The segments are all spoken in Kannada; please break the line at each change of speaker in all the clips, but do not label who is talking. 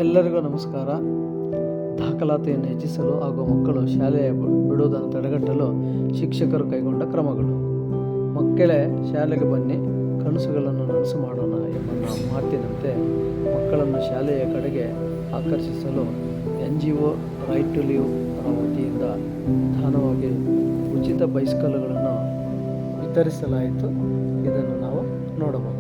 ಎಲ್ಲರಿಗೂ ನಮಸ್ಕಾರ. ದಾಖಲಾತಿಯನ್ನು ಹೆಚ್ಚಿಸಲು ಹಾಗೂ ಮಕ್ಕಳು ಶಾಲೆ ಬಿಡುವುದನ್ನು ತಡೆಗಟ್ಟಲು ಶಿಕ್ಷಕರು ಕೈಗೊಂಡ ಕ್ರಮಗಳು. ಮಕ್ಕಳೇ ಶಾಲೆಗೆ ಬನ್ನಿ, ಕನಸುಗಳನ್ನು ನನಸು ಮಾಡೋಣ ಎಂಬ ಮಾತಿನಂತೆ ಮಕ್ಕಳನ್ನು ಶಾಲೆಯ ಕಡೆಗೆ ಆಕರ್ಷಿಸಲು NGO ರೈಟ್ ಟು ಲೀವ್ ವತಿಯಿಂದ ದಾನವಾಗಿ ಉಚಿತ ಬೈಸಿಕಲ್ಗಳನ್ನು ವಿತರಿಸಲಾಯಿತು. ಇದನ್ನು ನಾವು ನೋಡಬಹುದು.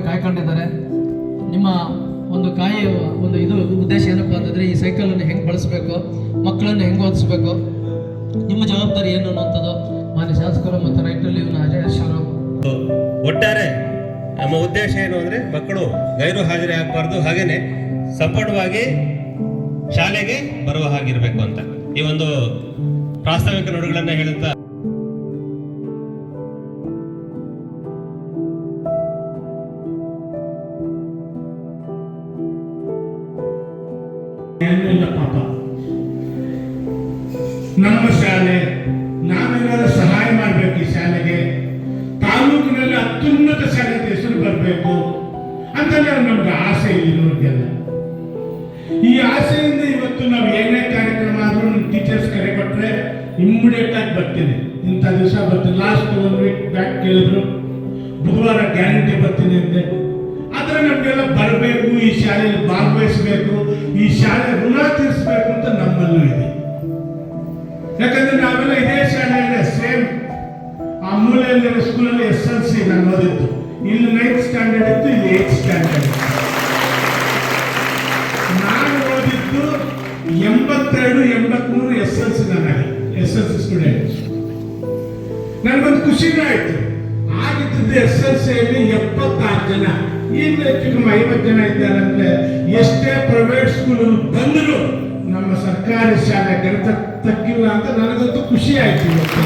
ಕಾಯ್ಕೊಂಡಿದ್ದಾರೆ. ನಿಮ್ಮ ಒಂದು ಉದ್ದೇಶ ಏನಪ್ಪ ಅಂತಂದರೆ ಈ ಸೈಕಲನ್ನು ಹೆಂಗೆ ಬಳಸಬೇಕು, ಮಕ್ಕಳನ್ನು ಹೆಂಗೆ ಓದಿಸ್ಬೇಕು, ನಿಮ್ಮ ಜವಾಬ್ದಾರಿ ಏನು ಅನ್ನೋಂಥದ್ದು ಮಾನ್ಯ ಶಾಸಕರು ಮತ್ತು ರೈಟ್ ಟು ಲೀವ್ನ ಅಜಯೇಶ್ವರು.
ಒಟ್ಟಾರೆ ನಮ್ಮ ಉದ್ದೇಶ ಏನು ಅಂದರೆ ಮಕ್ಕಳು ಗೈರು ಹಾಜರಿ ಆಗಬಾರ್ದು, ಹಾಗೇನೆ ಸಂಪೂರ್ಣವಾಗಿ ಶಾಲೆಗೆ ಬರುವ ಹಾಗಿರಬೇಕು ಅಂತ ಈ ಒಂದು ಪ್ರಾಸ್ತಾವಿಕ ನುಡಿಗಳನ್ನು ಹೇಳುತ್ತಾ
ಪಾಪ ನಮ್ಮ ಶಾಲೆ, ನಾವೆಲ್ಲರೂ ಸಹಾಯ ಮಾಡಬೇಕು. ಈ ಶಾಲೆಗೆ ತಾಲೂಕಿನಲ್ಲಿ ಅತ್ಯುನ್ನತ ಶಾಲೆ ಹೆಸರು ಬರಬೇಕು ಅಂತಲೇ ನಮ್ಗೆ ಆಸೆ ಇರೋರಿಗೆಲ್ಲ. ಈ ಆಸೆಯಿಂದ ಇವತ್ತು ನಾವು ಏನೇ ಕಾರ್ಯಕ್ರಮ ಆದ್ರೂ ನಮ್ಮ ಟೀಚರ್ಸ್ ಕರೆ ಕೊಟ್ಟರೆ ಇಮ್ಮಿಡಿಯೇಟ್ ಆಗಿ ಬರ್ತೀನಿ, ಇಂಥ ದಿವಸ ಬರ್ತೀನಿ. ಲಾಸ್ಟ್ 1 ವೀಕ್ ಬ್ಯಾಕ್ ಕೇಳಿದ್ರು, ಬುಧವಾರ ಗ್ಯಾರಂಟಿ ಬರ್ತೀನಿ ಅಂತೆ. ಆದ್ರೆ ನಮ್ಗೆಲ್ಲ ಬರಬೇಕು, ಈ ಶಾಲೆಯಲ್ಲಿ ಭಾಗವಹಿಸಬೇಕು, ಈ ಶಾಲೆ ಋಣ ತೀರಿಸಬೇಕು ಅಂತ ನಮ್ಮಲ್ಲೂ ಇದೆ. ಯಾಕಂದ್ರೆ ನಾವೆಲ್ಲ ಇದೇ ಶಾಲೆಯಲ್ಲೇ ಸೇಮ್ ಆ ಮೂಲೆಯಲ್ಲಿರೋ ಸ್ಕೂಲಲ್ಲಿ SLC ನಾನು ಓದಿದ್ದು. ಇಲ್ಲಿ 9th ಸ್ಟ್ಯಾಂಡರ್ಡ್ ಇತ್ತು, ಇಲ್ಲಿ 8th ಸ್ಟ್ಯಾಂಡರ್ಡ್ ಇತ್ತು. ನಾನು ಓದಿದ್ದು 82-83 SLC ನನಗೆ SLC ಸ್ಟೂಡೆಂಟ್. ನನಗೊಂದು ಖುಷಿನೂ ಆಯ್ತು. ಆಗಿದ್ದು SLCಯಲ್ಲಿ 76 ಜನ, ಈಗ ಹೆಚ್ಚು 50 ಜನ ಇದ್ದಾರೆ. ಅಂದ್ರೆ ಎಷ್ಟೇ ಪ್ರೈವೇಟ್ ಸ್ಕೂಲ್ ಬಂದರೂ ನಮ್ಮ ಸರ್ಕಾರಿ ಶಾಲೆ ಗಣಿತ ತಕ್ಕಿಲ್ಲ ಅಂತ ನನಗಂತೂ ಖುಷಿ ಆಯ್ತು ಇವತ್ತು.